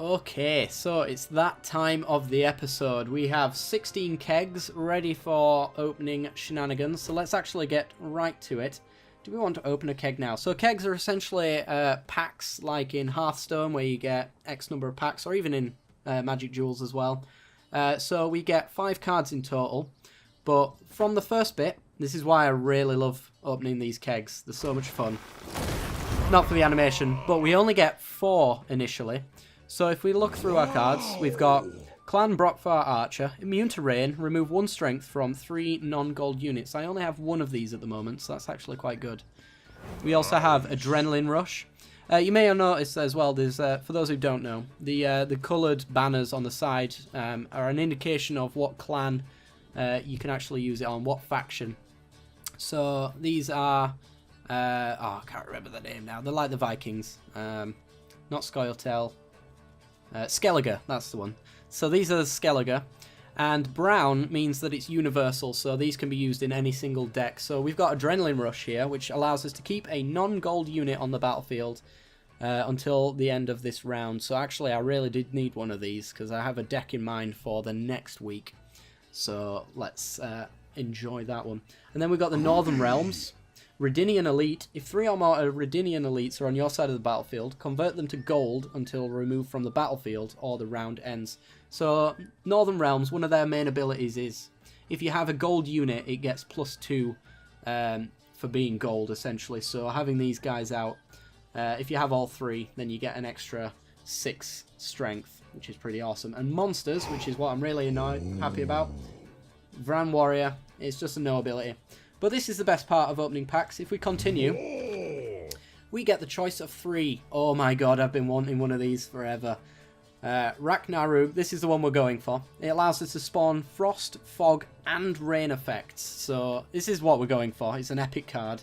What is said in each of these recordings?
Okay, so it's that time of the episode. We have 16 kegs ready for opening shenanigans, so let's actually get right to it. Do we want to open a keg now? So kegs are essentially packs like in Hearthstone where you get X number of packs, or even in Magic Duels as well. So we get 5 cards in total, but from the first bit, this is why I really love opening these kegs. They're so much fun. Not for the animation, but we only get 4 initially. So if we look through our cards, we've got Clan Brockfar Archer, immune to rain, remove 1 strength from 3 non-gold units. I only have 1 of these at the moment, so that's actually quite good. We also have Adrenaline Rush. You may have noticed as well, there's for those who don't know, the coloured banners on the side are an indication of what clan you can actually use it on, what faction. So these are, I can't remember the name now, they're like the Vikings, not Scoia'tael. Skellige, that's the one. So these are the Skellige, and brown means that it's universal, so these can be used in any single deck. So we've got Adrenaline Rush here, which allows us to keep a non-gold unit on the battlefield until the end of this round. So actually I really did need one of these, because I have a deck in mind for the next week. So let's enjoy that one. And then we've got the Northern Realms. Redinian Elite. If 3 or more Redinian Elites are on your side of the battlefield, convert them to gold until removed from the battlefield or the round ends. So, Northern Realms, one of their main abilities is, if you have a gold unit, it gets +2 for being gold, essentially. So, having these guys out, if you have all 3, then you get an extra 6 strength, which is pretty awesome. And monsters, which is what I'm really happy about. Vran Warrior, it's just a no ability. But this is the best part of opening packs. If we continue, we get the choice of 3. Oh my god, I've been wanting one of these forever. Ragnarok, this is the one we're going for. It allows us to spawn frost, fog, and rain effects. So this is what we're going for. It's an epic card.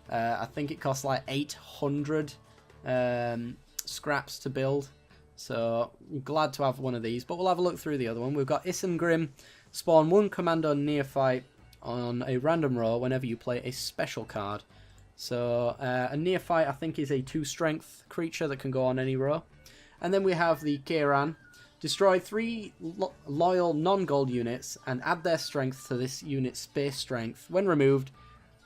I think it costs like 800 scraps to build. So I'm glad to have one of these. But we'll have a look through the other one. We've got Isengrim, spawn 1 Commando Neophyte on a random row whenever you play a special card. So a Neophyte, I think, is a 2 strength creature that can go on any row. And then we have the Keiran. Destroy 3 loyal non-gold units and add their strength to this unit's base strength. When removed,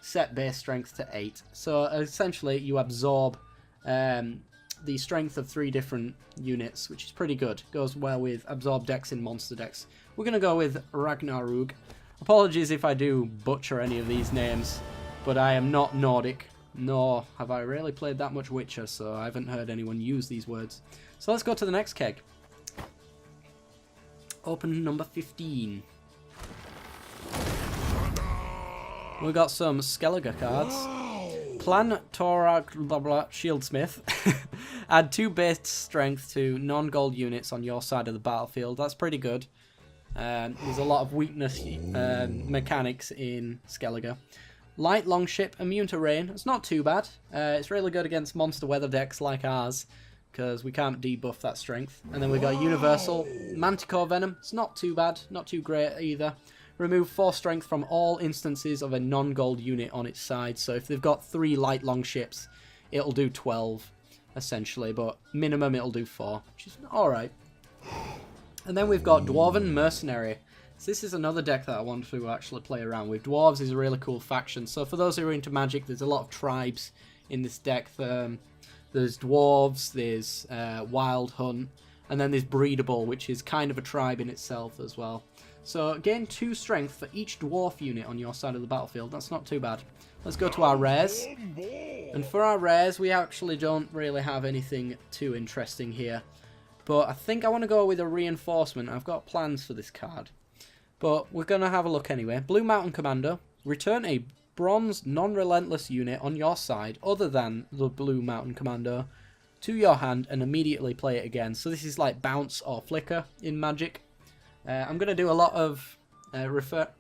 set base strength to 8. So essentially you absorb the strength of 3 different units, which is pretty good. Goes well with absorb decks in monster decks. We're going to go with Ragnarok. Apologies if I do butcher any of these names, but I am not Nordic, nor have I really played that much Witcher, so I haven't heard anyone use these words. So let's go to the next keg. Open number 15. We've got some Skellige cards. Clan Torag Shieldsmith. Add 2 base strength to non-gold units on your side of the battlefield. That's pretty good. There's a lot of weakness mechanics in Skellige. Light Longship, immune to rain. It's not too bad. It's really good against monster weather decks like ours, because we can't debuff that strength. And then we've got Universal. Manticore Venom. It's not too bad. Not too great either. Remove 4 strength from all instances of a non-gold unit on its side. So if they've got 3 light longships, it'll do 12, essentially. But minimum, it'll do 4, which is alright. And then we've got Dwarven Mercenary. So this is another deck that I want to actually play around with. Dwarves is a really cool faction. So for those who are into Magic, there's a lot of tribes in this deck. There's Dwarves, there's Wild Hunt, and then there's Breedable, which is kind of a tribe in itself as well. So gain 2 strength for each Dwarf unit on your side of the battlefield. That's not too bad. Let's go to our rares. And for our rares, we actually don't really have anything too interesting here. But I think I want to go with a reinforcement. I've got plans for this card. But we're going to have a look anyway. Blue Mountain Commando. Return a bronze non-relentless unit on your side other than the Blue Mountain Commando to your hand and immediately play it again. So this is like bounce or flicker in Magic. I'm going to do a lot of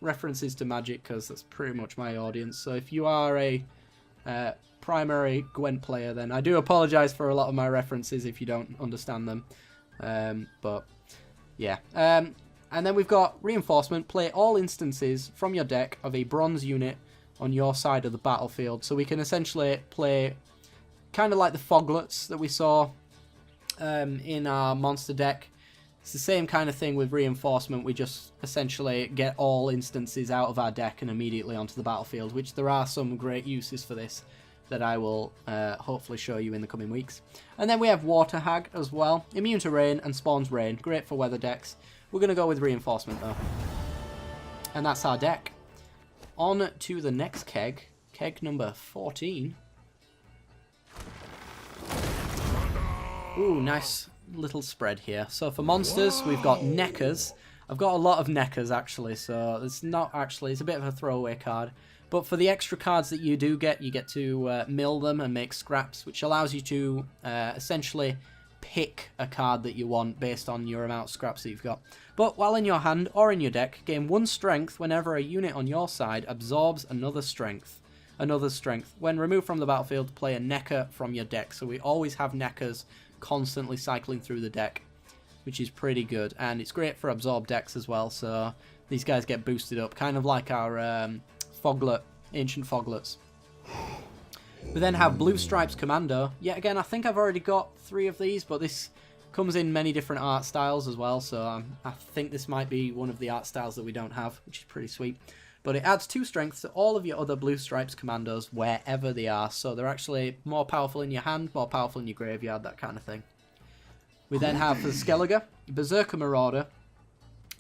references to Magic because that's pretty much my audience. So if you are a primary Gwent player, then I do apologise for a lot of my references if you don't understand them. But yeah, and then we've got Reinforcement. Play all instances from your deck of a bronze unit on your side of the battlefield. So we can essentially play kind of like the Foglets that we saw in our monster deck. It's the same kind of thing with reinforcement. We just essentially get all instances out of our deck and immediately onto the battlefield, which there are some great uses for this that I will hopefully show you in the coming weeks. And then we have Water Hag as well. Immune to rain and spawns rain. Great for weather decks. We're going to go with reinforcement though. And that's our deck. On to the next keg. Keg number 14. Ooh, nice little spread here. So for monsters, we've got Neckers. I've got a lot of Neckers actually, so it's not actually, it's a bit of a throwaway card. But for the extra cards that you do get, you get to mill them and make scraps, which allows you to essentially pick a card that you want based on your amount of scraps that you've got. But while in your hand or in your deck, gain 1 strength whenever a unit on your side absorbs another strength. When removed from the battlefield, play a Necker from your deck. So we always have Neckers constantly cycling through the deck, which is pretty good. And it's great for absorb decks as well, so these guys get boosted up, kind of like our Foglet, Ancient Foglets. We then have Blue Stripes Commando. Yet again, I think I've already got 3 of these, but this comes in many different art styles as well, so I think this might be one of the art styles that we don't have, which is pretty sweet. But it adds 2 strength to all of your other Blue Stripes Commandos wherever they are, so they're actually more powerful in your hand, more powerful in your graveyard, that kind of thing. We then have for the Skellige, Berserker Marauder.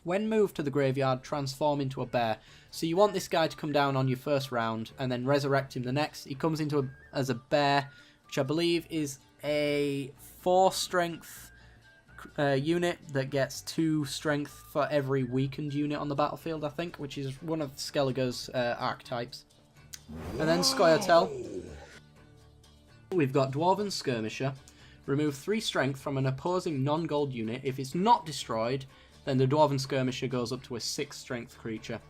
When moved to the graveyard, transform into a bear. So you want this guy to come down on your first round and then resurrect him the next. He comes into as a bear, which I believe is a 4 strength unit that gets 2 strength for every weakened unit on the battlefield, I think, which is one of Skellige's archetypes. And then Scoia'tael. We've got Dwarven Skirmisher. Remove 3 strength from an opposing non-gold unit. If it's not destroyed, then the Dwarven Skirmisher goes up to a 6 strength creature,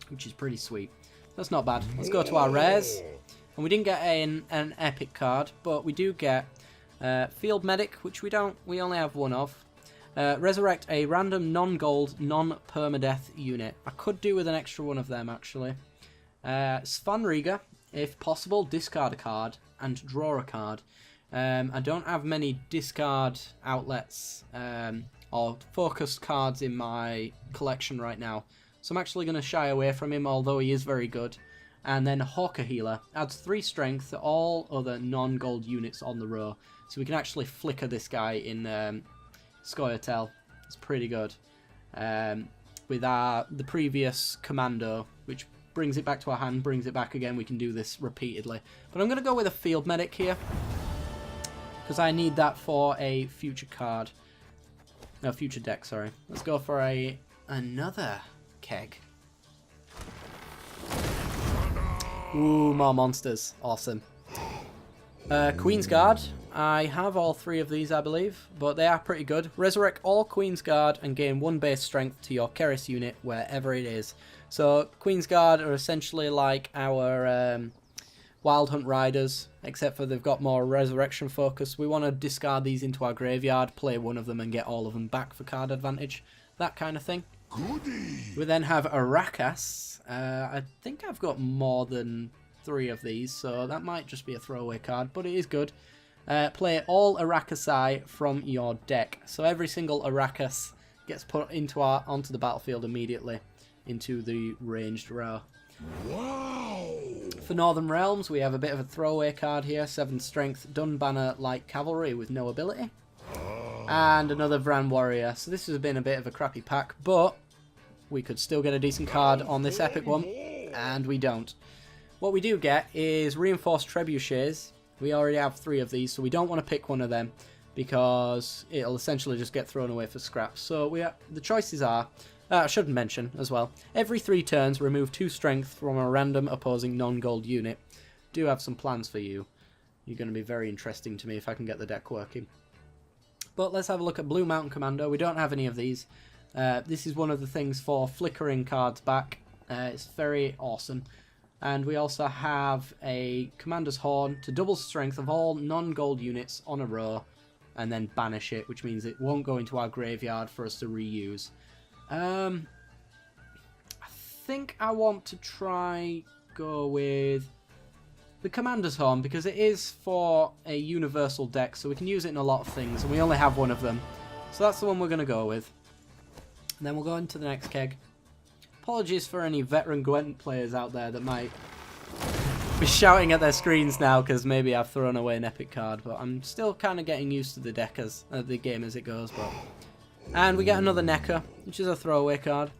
which is pretty sweet. That's not bad. Let's go to our rares. And we didn't get an epic card, but we do get Field Medic, which we only have 1 of. Resurrect a random non-gold, non-permadeath unit. I could do with an extra 1 of them, actually. Svanrieger, if possible, discard a card and draw a card. I don't have many discard outlets or focused cards in my collection right now, so I'm actually going to shy away from him, although he is very good. And then Hawker Healer adds 3 strength to all other non-gold units on the row, so we can actually flicker this guy in Scoia'tael. It's pretty good. With the previous Commando, which brings it back to our hand, brings it back again, we can do this repeatedly. But I'm going to go with a Field Medic here, because I need that for a future card. No, future deck, sorry. Let's go for another keg. Ooh, more monsters. Awesome. Queen's Guard. I have all 3 of these, I believe, but they are pretty good. Resurrect all Queen's Guard and gain 1 base strength to your Keris unit wherever it is. So, Queen's Guard are essentially like our Wild Hunt Riders, except for they've got more resurrection focus. We want to discard these into our graveyard, play 1 of them and get all of them back for card advantage. That kind of thing. Goodie. We then have Arakas. I think I've got more than 3 of these, so that might just be a throwaway card, but it is good. Play all Arakasai from your deck. So every single Arakas gets put onto the battlefield immediately into the ranged row. Wow. For Northern Realms, we have a bit of a throwaway card here. 7 strength, Dunbanner Light Cavalry with no ability. And another Vran Warrior. So this has been a bit of a crappy pack, but we could still get a decent card on this epic one, and we don't. What we do get is Reinforced Trebuchets. We already have 3 of these, so we don't want to pick one of them because it'll essentially just get thrown away for scraps. So the choices are, I should mention as well, every 3 turns remove 2 strength from a random opposing non-gold unit. Do have some plans for you. You're going to be very interesting to me if I can get the deck working. But let's have a look at Blue Mountain Commando. We don't have any of these. This is one of the things for flickering cards back. It's very awesome. And we also have a Commander's Horn to double strength of all non-gold units on a row, and then banish it, which means it won't go into our graveyard for us to reuse. I think I want to go with the Commander's Horn, because it is for a universal deck, so we can use it in a lot of things, and we only have one of them. So that's the one we're going to go with. And then we'll go into the next keg. Apologies for any veteran Gwent players out there that might be shouting at their screens now because maybe I've thrown away an epic card, but I'm still kind of getting used to the deck as the game as it goes. And we get another Necker, which is a throwaway card.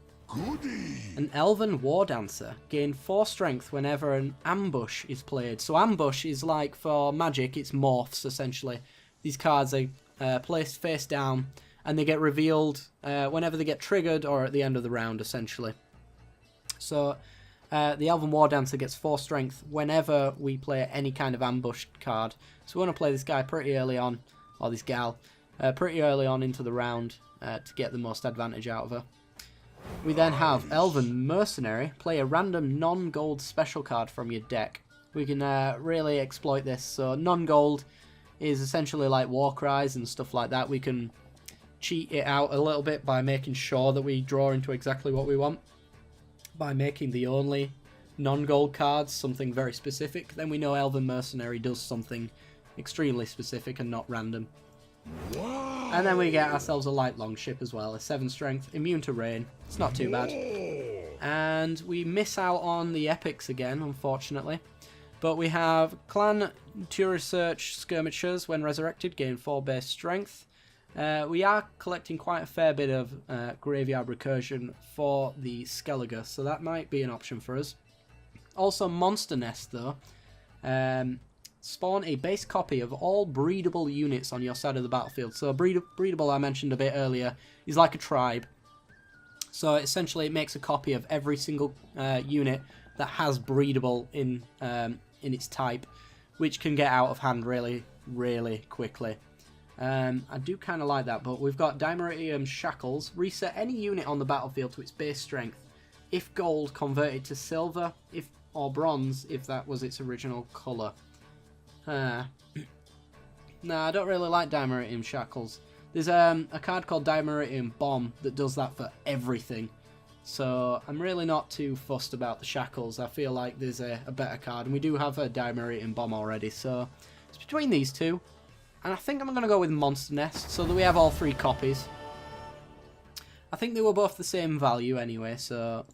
An Elven War Dancer. Gain 4 strength whenever an ambush is played. So ambush is like for magic, it's morphs essentially. These cards are placed face down and they get revealed whenever they get triggered or at the end of the round essentially. So the Elven War Dancer gets 4 strength whenever we play any kind of ambush card. So we want to play this guy pretty early on, or this gal, pretty early on into the round to get the most advantage out of her. We then have Elven Mercenary. Play a random non-gold special card from your deck. We can really exploit this. So non-gold is essentially like war cries and stuff like that. We can cheat it out a little bit by making sure that we draw into exactly what we want. By making the only non-gold cards something very specific, then we know Elven Mercenary does something extremely specific and not random. Wow. And then we get ourselves a light longship as well, a 7 strength, immune to rain. It's not too bad. And we miss out on the epics again, unfortunately. But we have Clan Tourist Search Skirmishers. When resurrected, gain 4 base strength. We are collecting quite a fair bit of graveyard recursion for the Skellige, so that might be an option for us. Also, Monster Nest, though. Spawn a base copy of all breedable units on your side of the battlefield. So breedable, I mentioned a bit earlier, is like a tribe. So essentially it makes a copy of every single unit that has breedable in its type, which can get out of hand really, really quickly. I do kind of like that, but we've got Dimeritium Shackles. Reset any unit on the battlefield to its base strength. If gold, convert it to silver, or bronze, if that was its original colour. No, I don't really like Dimeritium Shackles. There's a card called Dimeritium Bomb that does that for everything. So I'm really not too fussed about the Shackles. I feel like there's a better card, and we do have a Dimeritium Bomb already. So it's between these two. And I think I'm going to go with Monster Nest, so that we have all 3 copies. I think they were both the same value anyway, so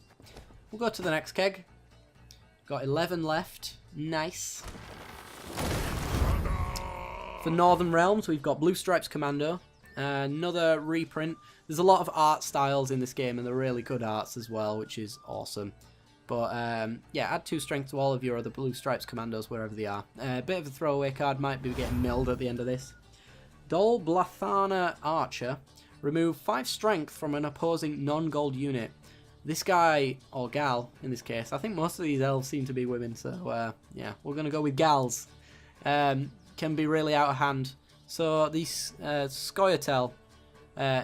we'll go to the next keg. Got 11 left. Nice. For Northern Realms, we've got Blue Stripes Commando. Another reprint. There's a lot of art styles in this game, and they're really good arts as well, which is awesome. But yeah, add 2 strength to all of your other Blue Stripes Commandos wherever they are. A bit of a throwaway card, might be getting milled at the end of this. Dol Blathana Archer. Remove 5 strength from an opposing non-gold unit. This guy, or gal in this case, I think most of these elves seem to be women, so yeah, we're going to go with gals. Can be really out of hand. So these Scoia'tael,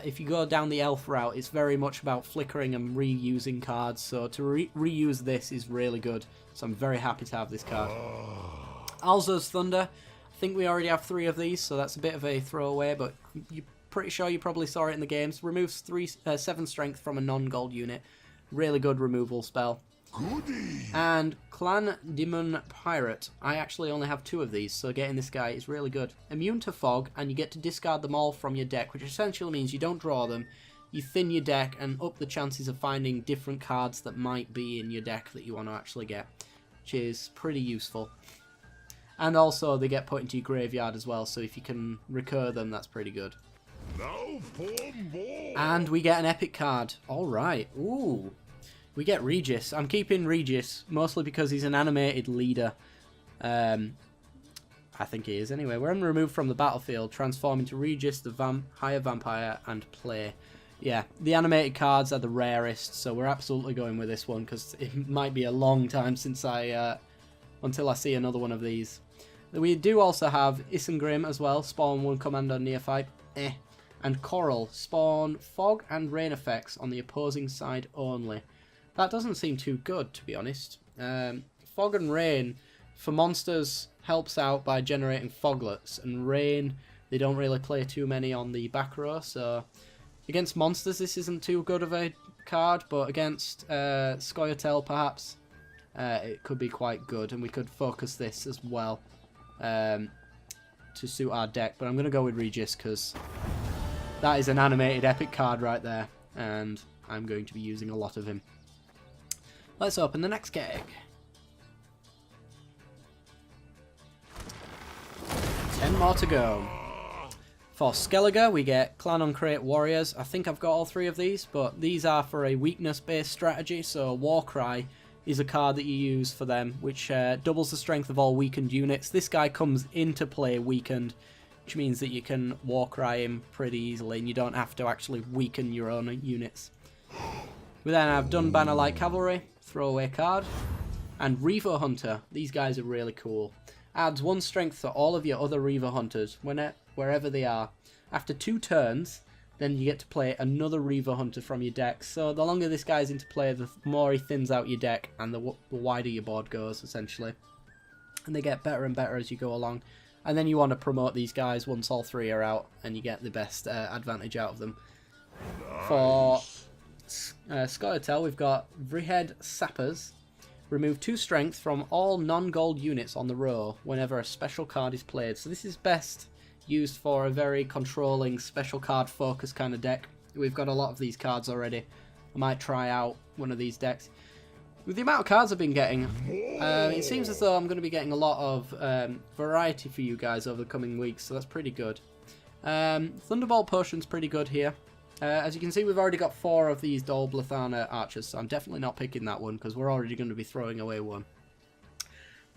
if you go down the elf route, it's very much about flickering and reusing cards. So to reuse this is really good. So I'm very happy to have this card. Alzo's Thunder. I think we already have 3 of these, so that's a bit of a throwaway, but you're pretty sure you probably saw it in the games. Removes 7 strength from a non-gold unit. Really good removal spell. Goodie. And Clan Demon Pirate. I actually only have 2 of these, so getting this guy is really good. Immune to fog, and you get to discard them all from your deck, which essentially means you don't draw them. You thin your deck and up the chances of finding different cards that might be in your deck that you want to actually get, which is pretty useful. And also they get put into your graveyard as well, so if you can recur them, that's pretty good. And we get an epic card. Alright. Ooh. We get Regis. I'm keeping Regis, mostly because he's an animated leader. I think he is anyway. When removed from the battlefield, transform into Regis, the higher vampire, and play. Yeah, the animated cards are the rarest, so we're absolutely going with this one, because it might be a long time since until I see another one of these. We do also have Isengrim as well, spawn 1 commander neophyte. And Coral, spawn fog and rain effects on the opposing side only. That doesn't seem too good, to be honest. Fog and rain for monsters helps out by generating foglets, and rain, they don't really play too many on the back row, so against monsters this isn't too good of a card, but against Scoia'tael perhaps it could be quite good, and we could focus this as well to suit our deck. But I'm going to go with Regis because that is an animated epic card right there, and I'm going to be using a lot of him. Let's open the next keg. 10 more to go. For Skellige, we get Clan Uncrate Warriors. I think I've got all 3 of these, but these are for a weakness-based strategy. So Warcry is a card that you use for them, which doubles the strength of all weakened units. This guy comes into play weakened, which means that you can Warcry him pretty easily, and you don't have to actually weaken your own units. We then have Dunbanner Light Cavalry, throwaway card, and Reaver Hunter. These guys are really cool. Adds 1 strength to all of your other Reaver Hunters, wherever they are. After 2 turns, then you get to play another Reaver Hunter from your deck. So the longer this guy's into play, the more he thins out your deck, and the wider your board goes, essentially. And they get better and better as you go along. And then you want to promote these guys once all 3 are out, and you get the best advantage out of them. Nice. For Scoia'tael, we've got Vrihead Sappers. Remove 2 strength from all non-gold units on the row whenever a special card is played. So this is best used for a very controlling special card focus kind of deck. We've got a lot of these cards already. I might try out one of these decks. With the amount of cards I've been getting, it seems as though I'm going to be getting a lot of variety for you guys over the coming weeks, so that's pretty good. Thunderbolt Potion's pretty good here. As you can see, we've already got 4 of these Dol Blathana archers, so I'm definitely not picking that one because we're already going to be throwing away 1.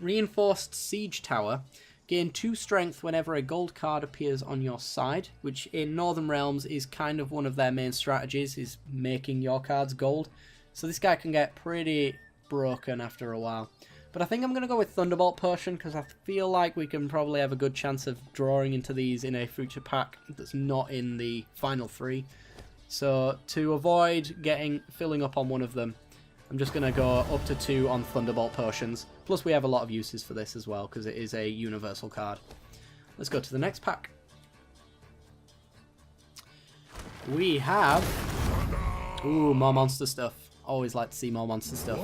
Reinforced Siege Tower. Gain 2 strength whenever a gold card appears on your side, which in Northern Realms is kind of one of their main strategies, is making your cards gold. So this guy can get pretty broken after a while. But I think I'm going to go with Thunderbolt Potion because I feel like we can probably have a good chance of drawing into these in a future pack that's not in the final 3. So to avoid filling up on one of them, I'm just going to go up to 2 on Thunderbolt Potions. Plus we have a lot of uses for this as well because it is a universal card. Let's go to the next pack. We have... Ooh, more monster stuff. Always like to see more monster stuff.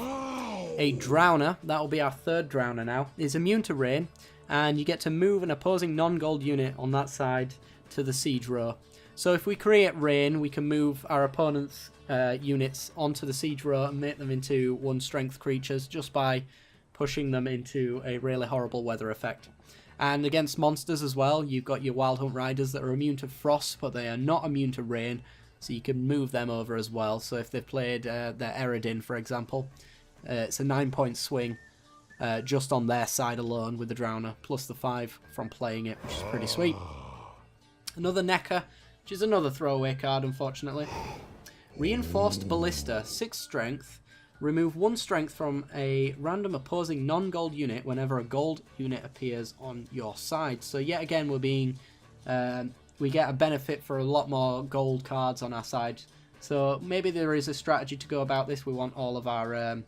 A Drowner, that will be our 3rd Drowner now, is immune to rain, and you get to move an opposing non-gold unit on that side to the siege row. So if we create rain, we can move our opponent's units onto the siege row and make them into 1 strength creatures just by pushing them into a really horrible weather effect. And against monsters as well, you've got your Wild Hunt Riders that are immune to frost, but they are not immune to rain, so you can move them over as well. So if they've played their Eredin, for example, it's a 9-point swing just on their side alone with the Drowner, plus the 5 from playing it, which is pretty sweet. Another Necker, which is another throwaway card, unfortunately. Reinforced Ballista, 6 strength. Remove 1 strength from a random opposing non-gold unit whenever a gold unit appears on your side. So yet again, we're being... we get a benefit for a lot more gold cards on our side. So maybe there is a strategy to go about this. We want all of our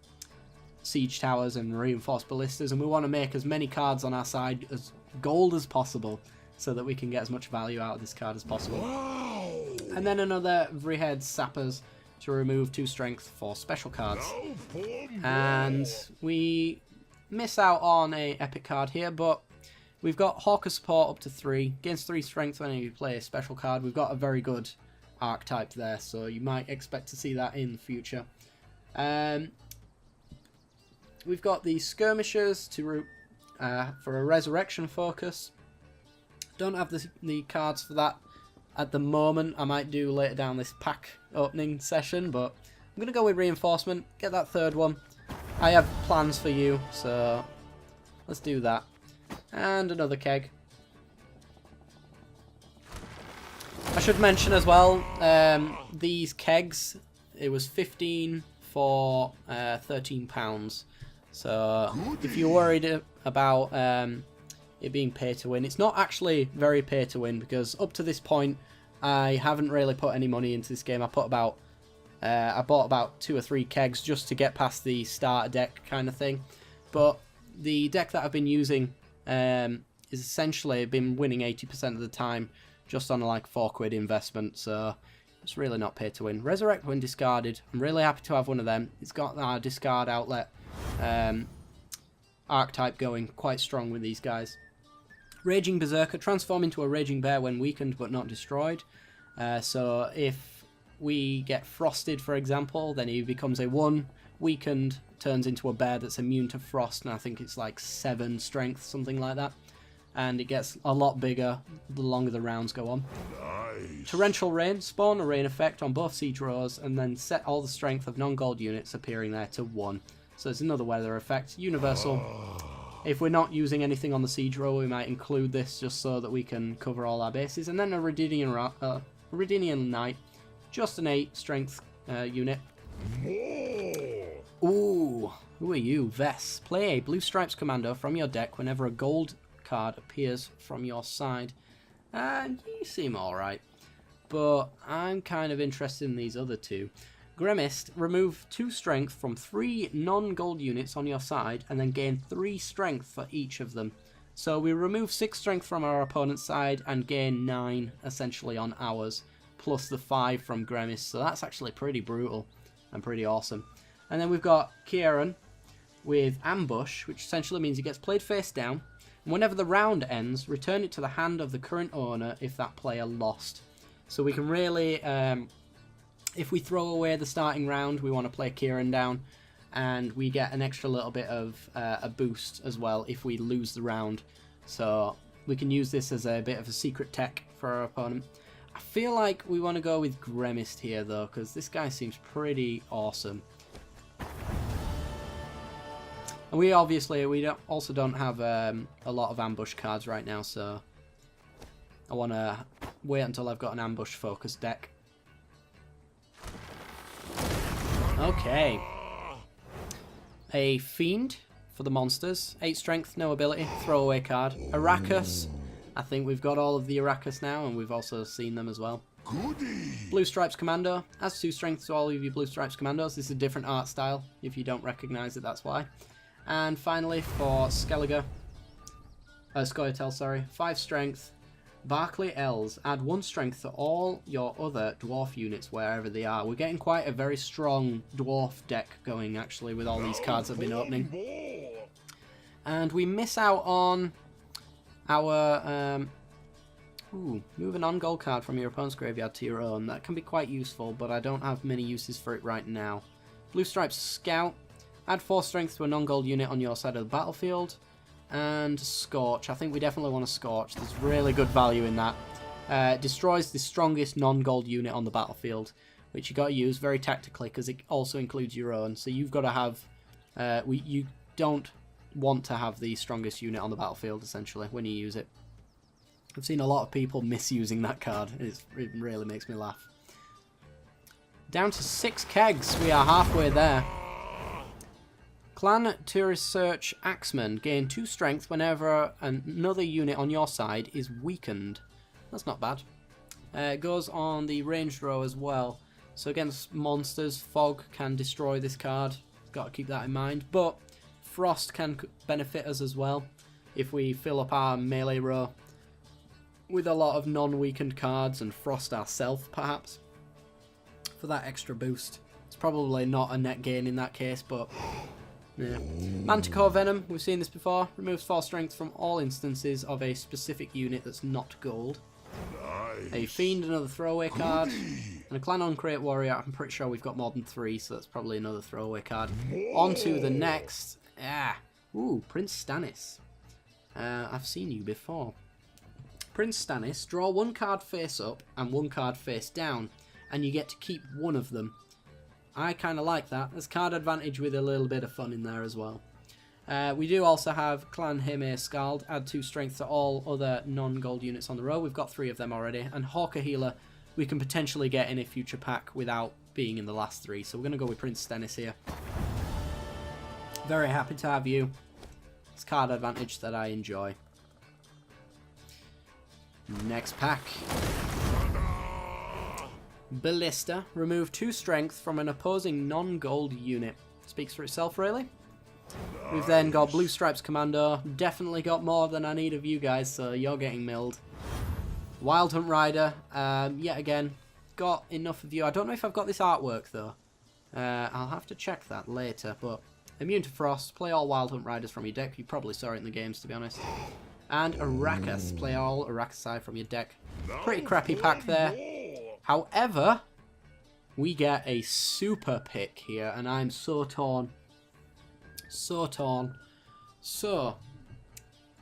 siege towers and reinforced ballistas, and we want to make as many cards on our side as gold as possible so that we can get as much value out of this card as possible. Wow. And then another Vrihead Sappers to remove 2 strength for special cards. And we miss out on a epic card here, but we've got Hawker Support up to 3. Gains 3 strength when you play a special card. We've got a very good archetype there, so you might expect to see that in the future. We've got the Skirmishers to for a resurrection focus. Don't have the cards for that at the moment. I might do later down this pack opening session, but I'm going to go with reinforcement, get that 3rd one. I have plans for you, so let's do that. And another keg. I should mention as well, these kegs, it was 15 for £13. So if you're worried about it being pay to win, it's not actually very pay to win, because up to this point I haven't really put any money into this game. I bought about 2 or 3 kegs just to get past the starter deck kind of thing. But the deck that I've been using is essentially been winning 80% of the time just on a like £4 investment, so it's really not pay to win. Resurrect when discarded. I'm really happy to have one of them. It's got our discard outlet archetype going quite strong with these guys. Raging Berserker, transform into a Raging Bear when weakened but not destroyed. So if we get frosted, for example, then he becomes a 1, weakened, turns into a bear that's immune to frost, and I think it's like 7 strength, something like that. And it gets a lot bigger the longer the rounds go on. Nice. Torrential Rain, spawn a rain effect on both siege rows, and then set all the strength of non-gold units appearing there to 1. So it's another weather effect. Universal. If we're not using anything on the siege row, we might include this just so that we can cover all our bases. And then a Redinian Knight, just an 8 strength unit. Ooh, who are you? Vess. Play a Blue Stripes Commando from your deck whenever a gold card appears from your side. And you seem alright. But I'm kind of interested in these other two. Gremist, remove 2 strength from 3 non-gold units on your side and then gain 3 strength for each of them. So we remove 6 strength from our opponent's side and gain 9 essentially on ours, plus the 5 from Gremist. So that's actually pretty brutal and pretty awesome. And then we've got Kieran with Ambush, which essentially means he gets played face down. And whenever the round ends, return it to the hand of the current owner if that player lost. So we can really... if we throw away the starting round, we want to play Kieran down, and we get an extra little bit of a boost as well if we lose the round. So we can use this as a bit of a secret tech for our opponent. I feel like we want to go with Gremist here, though, because this guy seems pretty awesome. And we also don't have a lot of ambush cards right now, so I want to wait until I've got an ambush-focused deck. Okay. A Fiend for the monsters. 8 strength, no ability. Throwaway card. Arrakis. I think we've got all of the Arrakis now, and we've also seen them as well. Goodie. Blue Stripes Commando. Adds 2 strength to all of your Blue Stripes Commandos. This is a different art style. If you don't recognise it, that's why. And finally, for Skellige. Scoia'tael, sorry. 5 strength. Barclay Elves, add 1 strength to all your other dwarf units wherever they are. We're getting quite a very strong dwarf deck going, actually, with all these cards that have been opening. And we miss out on our... move a non-gold card from your opponent's graveyard to your own. That can be quite useful, but I don't have many uses for it right now. Blue Stripes Scout, add 4 strength to a non-gold unit on your side of the battlefield. And Scorch. I think we definitely want to Scorch. There's really good value in that. Destroys the strongest non-gold unit on the battlefield, which you got to use very tactically because it also includes your own. So you've got to have... you don't want to have the strongest unit on the battlefield, essentially, when you use it. I've seen a lot of people misusing that card. It really makes me laugh. Down to 6 kegs. We are halfway there. Clan to research Axeman. Gain 2 strength whenever another unit on your side is weakened. That's not bad. It goes on the ranged row as well. So against monsters, Fog can destroy this card. Got to keep that in mind. But Frost can benefit us as well if we fill up our melee row with a lot of non-weakened cards and Frost ourselves, perhaps, for that extra boost. It's probably not a net gain in that case, but... yeah. Manticore Venom, we've seen this before. Removes 4 strength from all instances of a specific unit that's not gold. Nice. A Fiend, another throwaway card. And a Clan Uncreate Warrior, I'm pretty sure we've got more than 3, so that's probably another throwaway card. On to the next. Ooh, Prince Stannis. I've seen you before. Prince Stannis, draw 1 card face up and 1 card face down, and you get to keep 1 of them. I kind of like that. There's card advantage with a little bit of fun in there as well. We do also have Clan Heme Skald. Add 2 strength to all other non-gold units on the row. We've got 3 of them already. And Hawker Healer we can potentially get in a future pack without being in the last 3. So we're going to go with Prince Stannis here. Very happy to have you. It's card advantage that I enjoy. Next pack. Ballista. Remove 2 strength from an opposing non-gold unit. Speaks for itself, really. We've then got Blue Stripes Commando. Definitely got more than I need of you guys, so you're getting milled. Wild Hunt Rider. Yet again, got enough of you. I don't know if I've got this artwork, though. I'll have to check that later, but Immune to Frost. Play all Wild Hunt Riders from your deck. You probably saw it in the games, to be honest. And Arrakis. Play all Arrakis from your deck. Pretty crappy pack there. However, we get a super pick here, and I'm so torn. So torn. So,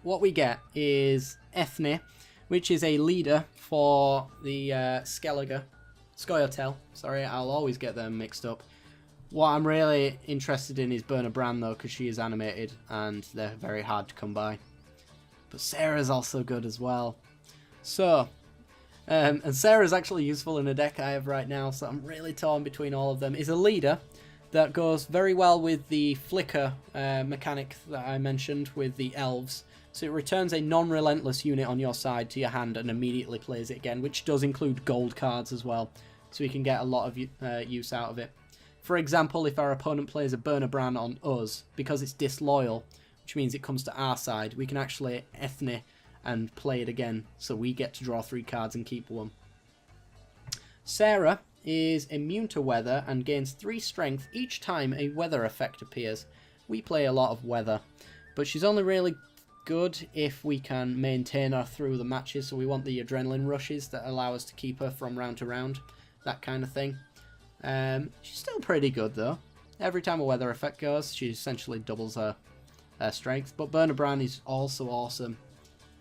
what we get is Ethne, which is a leader for the Scoia'tael. Sorry, I'll always get them mixed up. What I'm really interested in is Burner Bran, though, because she is animated, and they're very hard to come by. But Sarah's also good as well. So, and Sarah's actually useful in a deck I have right now, so I'm really torn between all of them. Is a leader that goes very well with the flicker mechanic that I mentioned with the elves. So it returns a non-relentless unit on your side to your hand and immediately plays it again, which does include gold cards as well, so we can get a lot of use out of it. For example, if our opponent plays a Burner Bran on us, because it's disloyal, which means it comes to our side, we can actually Ethne and play it again, so we get to draw 3 cards and keep 1. Sarah is immune to weather and gains 3 strength each time a weather effect appears. We play a lot of weather, but she's only really good if we can maintain her through the matches, so we want the adrenaline rushes that allow us to keep her from round to round, that kind of thing. She's still pretty good though. Every time a weather effect goes, she essentially doubles her strength, but Burner Bran is also awesome.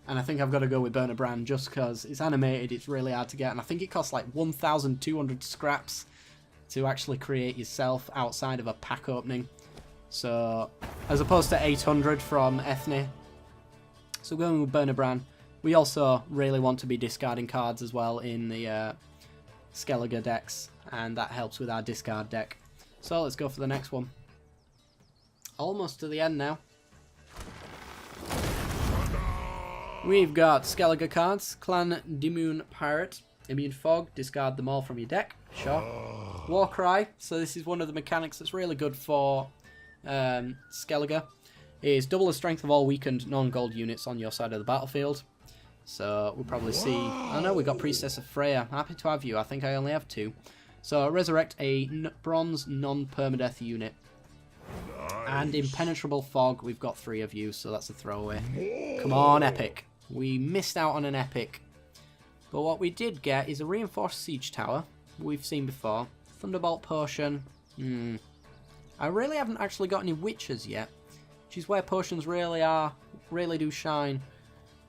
And I think I've got to go with Burner Bran just because it's animated, it's really hard to get, and I think it costs like 1,200 scraps to actually create yourself outside of a pack opening. So, as opposed to 800 from Ethne. So going with Burner Bran. We also really want to be discarding cards as well in the Skellige decks, and that helps with our discard deck. So let's go for the next one. Almost to the end now. We've got Skellige cards, Clan Dimoon Pirate, Immune Fog, discard them all from your deck, sure. Warcry, so this is one of the mechanics that's really good for Skellige, is double the strength of all weakened non-gold units on your side of the battlefield. So we'll probably see, I know we got Priestess of Freya, happy to have you, I think I only have 2. So resurrect a bronze non-permadeath unit. And Impenetrable Fog, we've got 3 of you, so that's a throwaway. Come on, Epic. We missed out on an Epic. But what we did get is a Reinforced Siege Tower, we've seen before. Thunderbolt Potion. I really haven't actually got any Witches yet, which is where potions really do shine.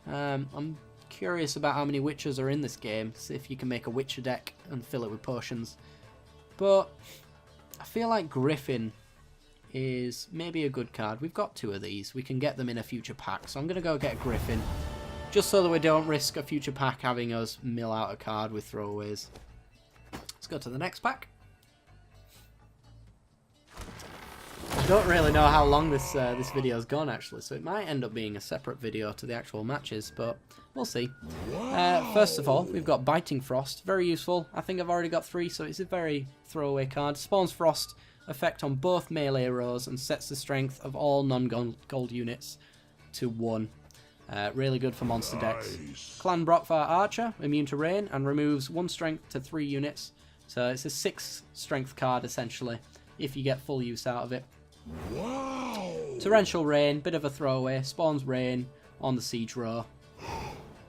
I'm curious about how many Witches are in this game, see if you can make a Witcher deck and fill it with potions. But I feel like Griffin is maybe a good card. We've got 2 of these. We can get them in a future pack. So I'm going to go get a Griffin. Just so that we don't risk a future pack having us mill out a card with throwaways. Let's go to the next pack. I don't really know how long this video's gone actually, so it might end up being a separate video to the actual matches, but we'll see. First of all, we've got Biting Frost. Very useful. I think I've already got 3, so it's a very throwaway card. Spawns Frost effect on both melee rows and sets the strength of all non-gold units to 1. Really good for monster decks. Clan Brockvar Archer, immune to rain, and removes 1 strength to 3 units. So it's a 6 strength card essentially, if you get full use out of it. Wow. Torrential Rain, bit of a throwaway, spawns rain on the siege row.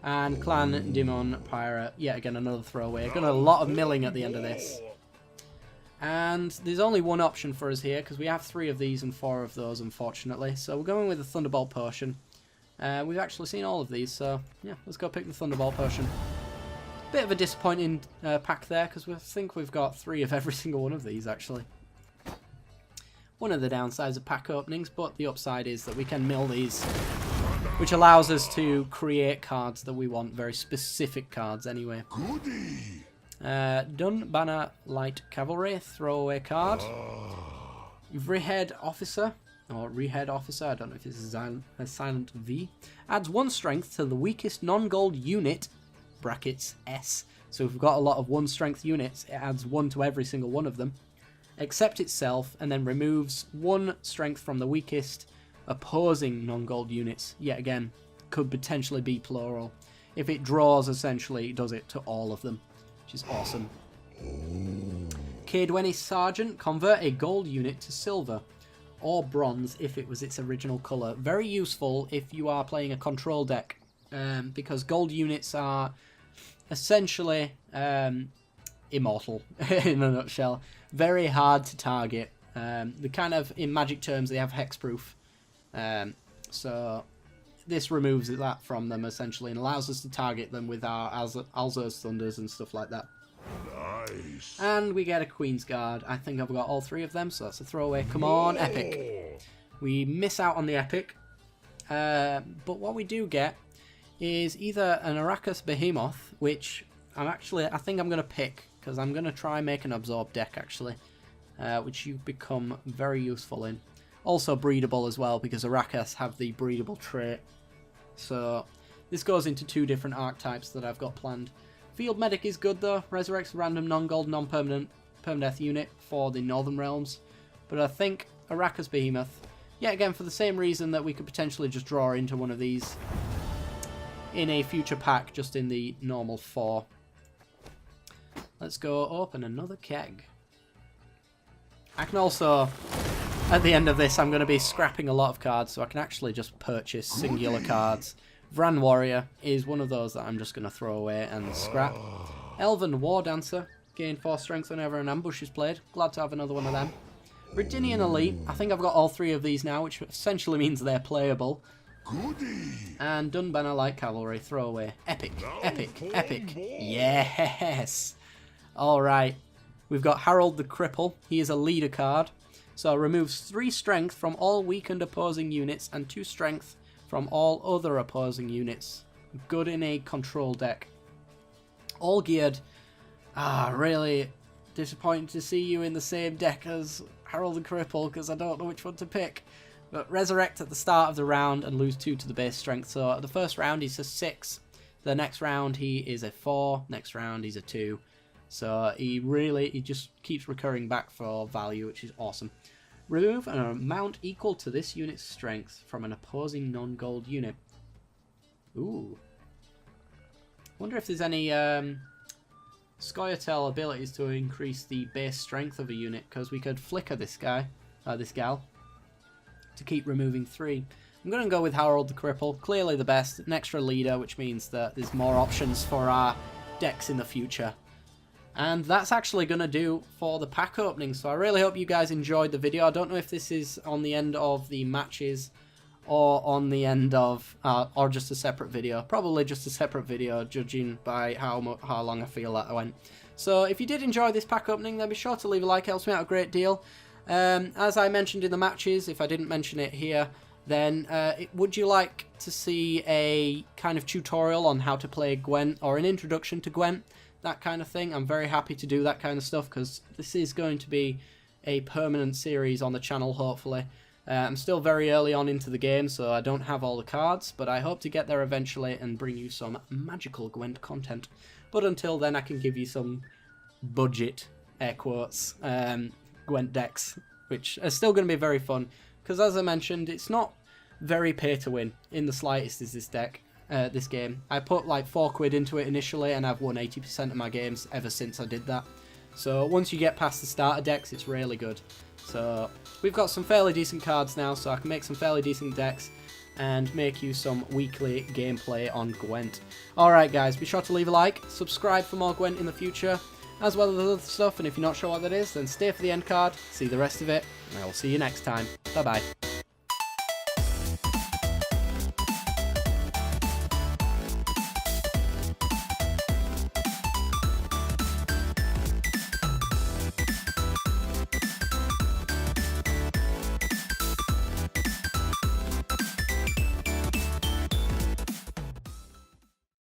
And Clan Dimoon Pirate, yet again another throwaway. Got a lot of milling at the end of this. And there's only one option for us here, because we have 3 of these and 4 of those, unfortunately. So we're going with the Thunderbolt Potion. We've actually seen all of these, so yeah, let's go pick the Thunderbolt Potion. Bit of a disappointing pack there, because we think we've got 3 of every single one of these, actually. One of the downsides of pack openings, but the upside is that we can mill these, which allows us to create cards that we want, very specific cards anyway. Dunbanner Light Cavalry, throwaway card. Rehead Officer, or Rehead Officer, I don't know if this is a silent V, adds 1 strength to the weakest non-gold unit, brackets S. So if we've got a lot of 1 strength units, it adds 1 to every single one of them, except itself, and then removes 1 strength from the weakest opposing non-gold units. Yet again, could potentially be plural. If it draws, essentially, it does it to all of them, which is awesome. Caedwenny Sergeant, convert a gold unit to silver. or bronze if it was its original colour. Very useful if you are playing a control deck, because gold units are essentially immortal in a nutshell. Very hard to target. The kind of, in magic terms, they have hexproof. So this removes that from them essentially and allows us to target them with our Alzur's Thunders and stuff like that. Nice. And we get a Queen's Guard. I think I've got all 3 of them, so that's a throwaway. Come on, epic. We miss out on the epic. But what we do get is either an Arrakis Behemoth, which I think I'm going to pick, because I'm going to try and make an absorb deck actually, which you become very useful in. Also breedable as well, because Arrakis have the breedable trait. So this goes into 2 different archetypes that I've got planned. Field Medic is good though. Resurrects a random non-gold, non-permanent permadeath unit for the Northern Realms. But I think Arrakis Behemoth, yet again for the same reason that we could potentially just draw into one of these in a future pack, just in the normal 4. Let's go open another keg. I can also, at the end of this, I'm going to be scrapping a lot of cards, so I can actually just purchase singular cards. Vran Warrior is one of those that I'm just going to throw away and scrap. Elven War Dancer, gain 4 strength whenever an ambush is played. Glad to have another one of them. Redinian Elite, I think I've got all 3 of these now, which essentially means they're playable. And Dunbanner Light Cavalry, throw away. Epic, epic, epic. Yes! Alright, we've got Harold the Cripple. He is a leader card. So removes 3 strength from all weakened opposing units and 2 strength from all other opposing units. Good in a control deck. All geared. Really disappointed to see you in the same deck as Harold the Cripple, because I don't know which one to pick. But resurrect at the start of the round and lose 2 to the base strength. So the first round he's a 6. The next round he is a 4. Next round he's a 2. So he just keeps recurring back for value, which is awesome. Remove an amount equal to this unit's strength from an opposing non-gold unit. Ooh. Wonder if there's any Scoia'tael abilities to increase the base strength of a unit, because we could flicker this guy, this gal, to keep removing 3. I'm going to go with Harold the Cripple. Clearly the best. An extra leader, which means that there's more options for our decks in the future. And that's actually going to do for the pack opening. So I really hope you guys enjoyed the video. I don't know if this is on the end of the matches or on the end of, or just a separate video. Probably just a separate video, judging by how long I feel that I went. So if you did enjoy this pack opening, then be sure to leave a like. It helps me out a great deal. As I mentioned in the matches, if I didn't mention it here, then would you like to see a kind of tutorial on how to play Gwent, or an introduction to Gwent? That kind of thing. I'm very happy to do that kind of stuff, because this is going to be a permanent series on the channel, hopefully. I'm still very early on into the game, so I don't have all the cards, but I hope to get there eventually and bring you some magical Gwent content. But until then, I can give you some budget, air quotes, Gwent decks, which are still going to be very fun, because as I mentioned, it's not very pay to win in the slightest is this deck. This game. I put like £4 into it initially, and I've won 80% of my games ever since I did that. So once you get past the starter decks, it's really good. So we've got some fairly decent cards now, so I can make some fairly decent decks and make you some weekly gameplay on Gwent. Alright guys, be sure to leave a like, subscribe for more Gwent in the future, as well as other stuff, and if you're not sure what that is, then stay for the end card, see the rest of it, and I will see you next time. Bye bye.